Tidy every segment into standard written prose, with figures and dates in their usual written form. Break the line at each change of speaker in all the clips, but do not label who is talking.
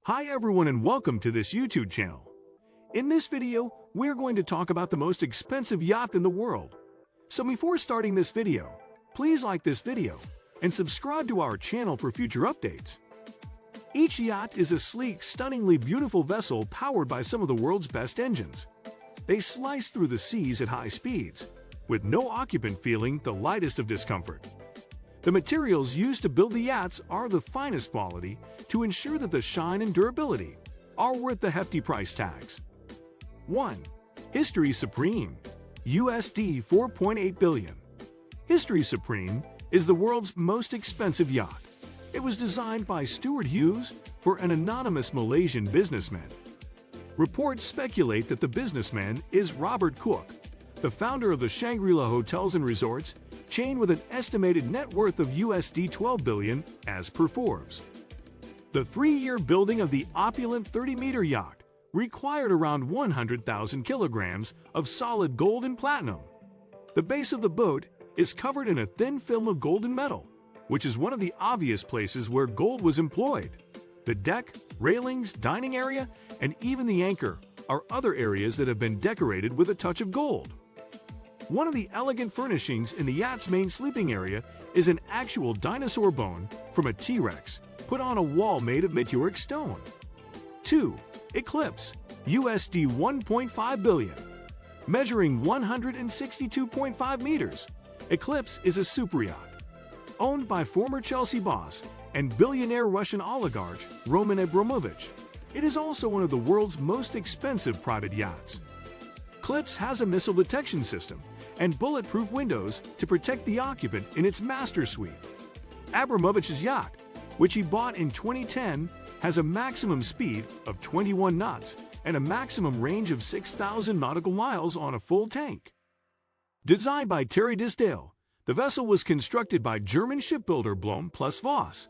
Hi everyone and welcome to this YouTube channel. In this video, we're going to talk about the most expensive yacht in the world. So before starting this video, please like this video and subscribe to our channel for future updates. Each yacht is a sleek, stunningly beautiful vessel powered by some of the world's best engines. They slice through the seas at high speeds, with no occupant feeling the lightest of discomfort. The materials used to build the yachts are the finest quality to ensure that the shine and durability are worth the hefty price tags. 1. History Supreme, USD 4.8 billion. History Supreme is the world's most expensive yacht. It was designed by Stuart Hughes for an anonymous Malaysian businessman. Reports speculate that the businessman is Robert Cook, the founder of the Shangri-La Hotels and Resorts chain with an estimated net worth of USD 12 billion as per Forbes. The 3-year building of the opulent 30-meter yacht required around 100,000 kilograms of solid gold and platinum. The base of the boat is covered in a thin film of golden metal, which is one of the obvious places where gold was employed. The deck, railings, dining area, and even the anchor are other areas that have been decorated with a touch of gold. One of the elegant furnishings in the yacht's main sleeping area is an actual dinosaur bone from a T-Rex put on a wall made of meteoric stone. 2. Eclipse, USD 1.5 billion. Measuring 162.5 meters, Eclipse is a superyacht. Owned by former Chelsea boss and billionaire Russian oligarch Roman Abramovich, it is also one of the world's most expensive private yachts. Eclipse has a missile detection system and bulletproof windows to protect the occupant in its master suite. Abramovich's yacht, which he bought in 2010, has a maximum speed of 21 knots and a maximum range of 6,000 nautical miles on a full tank. Designed by Terry Disdale, the vessel was constructed by German shipbuilder Blohm plus Voss.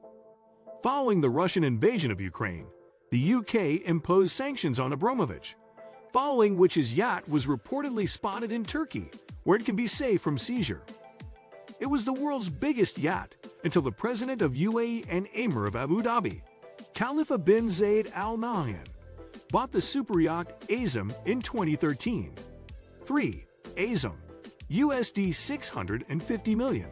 Following the Russian invasion of Ukraine, the UK imposed sanctions on Abramovich, following which his yacht was reportedly spotted in Turkey, where it can be safe from seizure. It was the world's biggest yacht until the president of UAE and Emir of Abu Dhabi, Khalifa bin Zayed Al Nahyan, bought the superyacht Azam in 2013. 3. Azam, USD 650 million.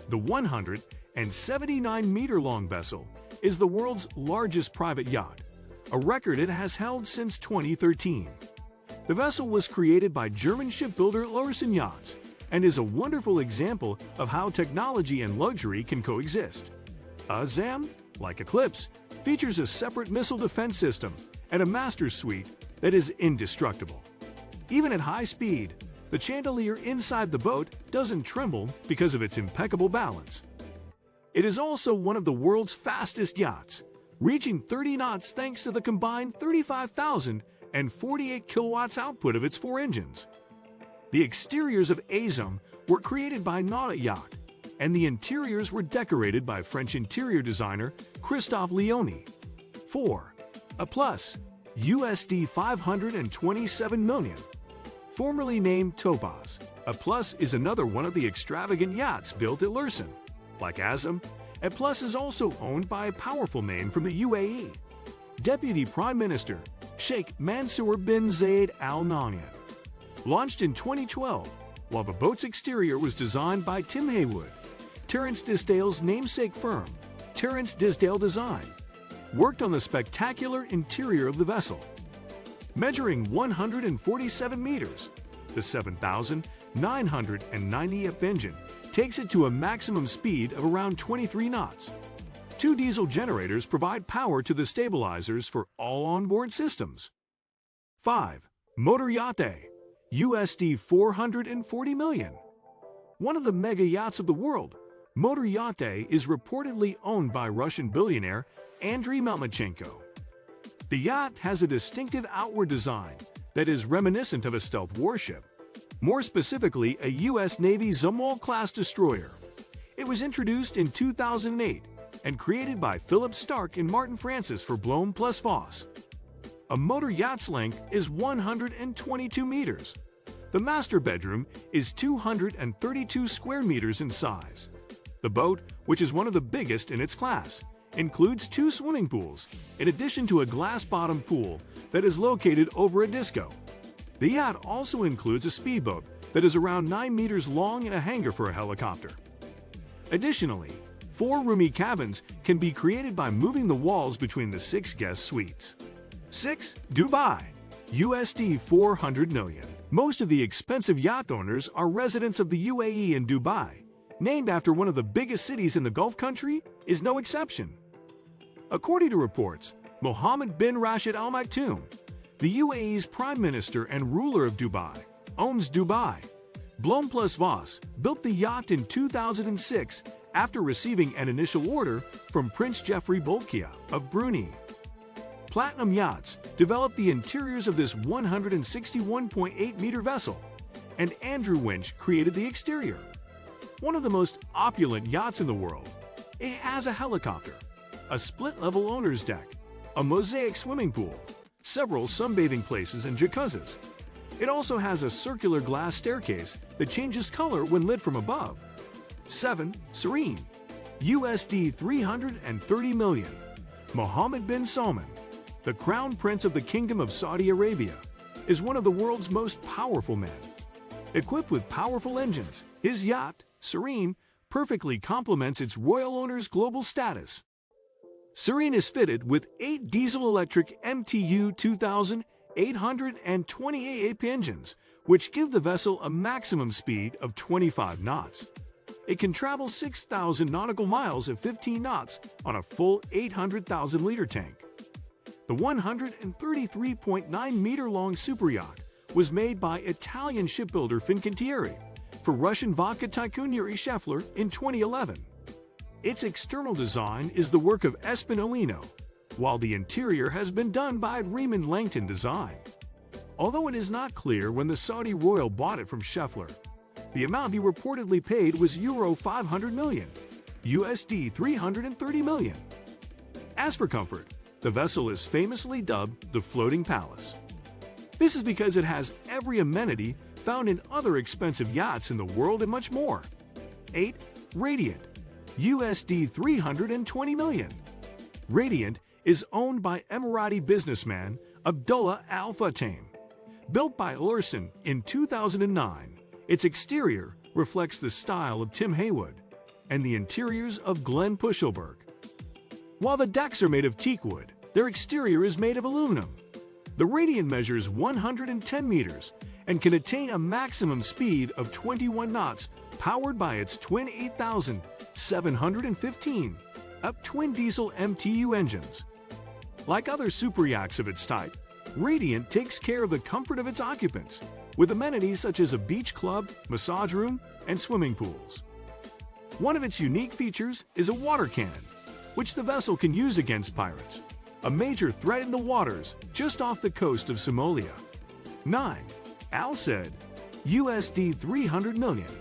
The 179-meter-long vessel is the world's largest private yacht, a record it has held since 2013. The vessel was created by German shipbuilder Larsen Yachts and is a wonderful example of how technology and luxury can coexist. Azam, like Eclipse, features a separate missile defense system and a master suite that is indestructible. Even at high speed, the chandelier inside the boat doesn't tremble because of its impeccable balance. It is also one of the world's fastest yachts, reaching 30 knots thanks to the combined 35,048 kilowatts output of its 4 engines. The exteriors of Azam were created by Nauta Yacht, and the interiors were decorated by French interior designer Christophe Leoni. 4. A Plus, USD 527 million. Formerly named Topaz, A Plus is another one of the extravagant yachts built at Larsen. Like Azam, A Plus is also owned by a powerful name from the UAE, Deputy Prime Minister Sheikh Mansour bin Zayed Al Nahyan. Launched in 2012, while the boat's exterior was designed by Tim Haywood, Terence Disdale's namesake firm, Terence Disdale Design, worked on the spectacular interior of the vessel. Measuring 147 meters, the 7,990th engine takes it to a maximum speed of around 23 knots. 2 diesel generators provide power to the stabilizers for all onboard systems. 5. Motor Yacht, USD 440 million. One of the mega yachts of the world, Motor Yacht is reportedly owned by Russian billionaire Andriy Melnichenko. The yacht has a distinctive outward design that is reminiscent of a stealth warship, more specifically a U.S. Navy Zumwalt-class destroyer. It was introduced in 2008 and created by Philip Stark and Martin Francis for Blohm plus Voss. A motor yacht's length is 122 meters. The master bedroom is 232 square meters in size. The boat, which is one of the biggest in its class, includes 2 swimming pools, in addition to a glass-bottomed pool that is located over a disco. The yacht also includes a speedboat that is around 9 meters long and a hangar for a helicopter. Additionally, 4 roomy cabins can be created by moving the walls between the 6 guest suites. 6. Dubai, USD 400 million. Most of the expensive yacht owners are residents of the UAE, and Dubai, named after one of the biggest cities in the Gulf country, is no exception. According to reports, Mohammed bin Rashid Al Maktoum, the UAE's prime minister and ruler of Dubai, owns Dubai. Blohm plus Voss built the yacht in 2006 after receiving an initial order from Prince Jeffrey Bolkiah of Brunei. Platinum Yachts developed the interiors of this 161.8-meter vessel, and Andrew Winch created the exterior. One of the most opulent yachts in the world, it has a helicopter, a split-level owner's deck, a mosaic swimming pool, several sunbathing places and jacuzzis. It also has a circular glass staircase that changes color when lit from above. 7. Serene, USD 330 million. Mohammed bin Salman, the Crown Prince of the Kingdom of Saudi Arabia, is one of the world's most powerful men. Equipped with powerful engines, his yacht, Serene, perfectly complements its royal owner's global status. Serene is fitted with 8 diesel-electric MTU 2,828 AP engines, which give the vessel a maximum speed of 25 knots. It can travel 6,000 nautical miles at 15 knots on a full 800,000-liter tank. The 133.9-meter-long superyacht was made by Italian shipbuilder Fincantieri for Russian vodka tycoon Yuri Shefler in 2011. Its external design is the work of Espen Olino, while the interior has been done by Riemann Langton Design. Although it is not clear when the Saudi royal bought it from Shefler, the amount he reportedly paid was Euro 500 million, USD 330 million. As for comfort, the vessel is famously dubbed the Floating Palace. This is because it has every amenity found in other expensive yachts in the world and much more. 8. Radiant, USD 320 million. Radiant is owned by Emirati businessman Abdullah Al Futtaim. Built by Lursen in 2009, its exterior reflects the style of Tim Haywood and the interiors of Glenn Pushelberg. While the decks are made of teak wood, their exterior is made of aluminum. The Radiant measures 110 meters and can attain a maximum speed of 21 knots, powered by its twin 8,715 twin diesel MTU engines. Like other superyachts of its type, Radiant takes care of the comfort of its occupants, with amenities such as a beach club, massage room, and swimming pools. One of its unique features is a water cannon, which the vessel can use against pirates, a major threat in the waters just off the coast of Somalia. 9. Al Said, USD 300 million.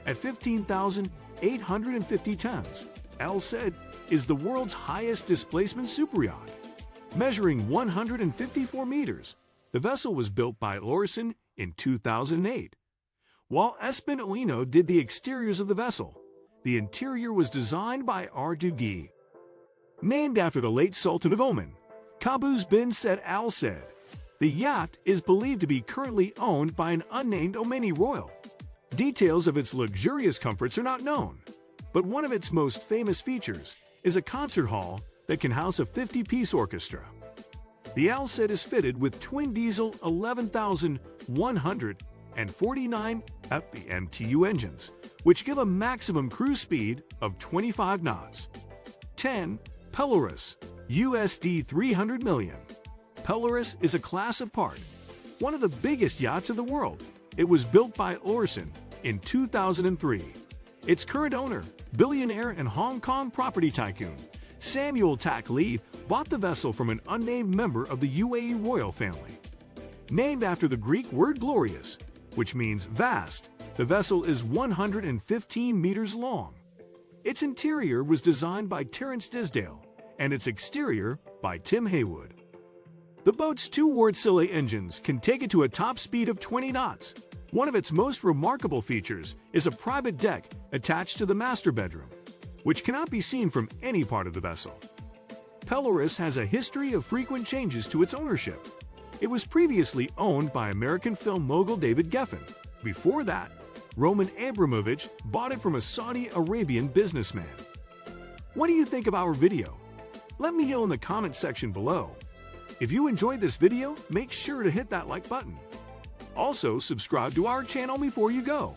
At 15,850 tons, Al Said is the world's highest displacement superyacht. Measuring 154 meters, the vessel was built by Lorsen in 2008. While Espen Olino did the exteriors of the vessel, the interior was designed by Ardugi. Named after the late Sultan of Oman, Qaboos bin Said Al Said, the yacht is believed to be currently owned by an unnamed Omani royal. Details of its luxurious comforts are not known, but one of its most famous features is a concert hall that can house a 50-piece orchestra. The Al Said is fitted with twin diesel 11,149 MTU engines, which give a maximum cruise speed of 25 knots. 10. Pelorus, USD 300 million. Pelorus is a class apart, one of the biggest yachts in the world. It was built by Lorsen in 2003. Its current owner, billionaire and Hong Kong property tycoon Samuel Tak Lee, bought the vessel from an unnamed member of the UAE royal family. Named after the Greek word glorious, which means vast, the vessel is 115 meters long. Its interior was designed by Terence Disdale, and its exterior by Tim Haywood. The boat's 2 Wärtsilä engines can take it to a top speed of 20 knots. One of its most remarkable features is a private deck attached to the master bedroom, which cannot be seen from any part of the vessel. Pelorus has a history of frequent changes to its ownership. It was previously owned by American film mogul David Geffen. Before that, Roman Abramovich bought it from a Saudi Arabian businessman. What do you think of our video? Let me know in the comment section below. If you enjoyed this video, make sure to hit that like button. Also, subscribe to our channel before you go.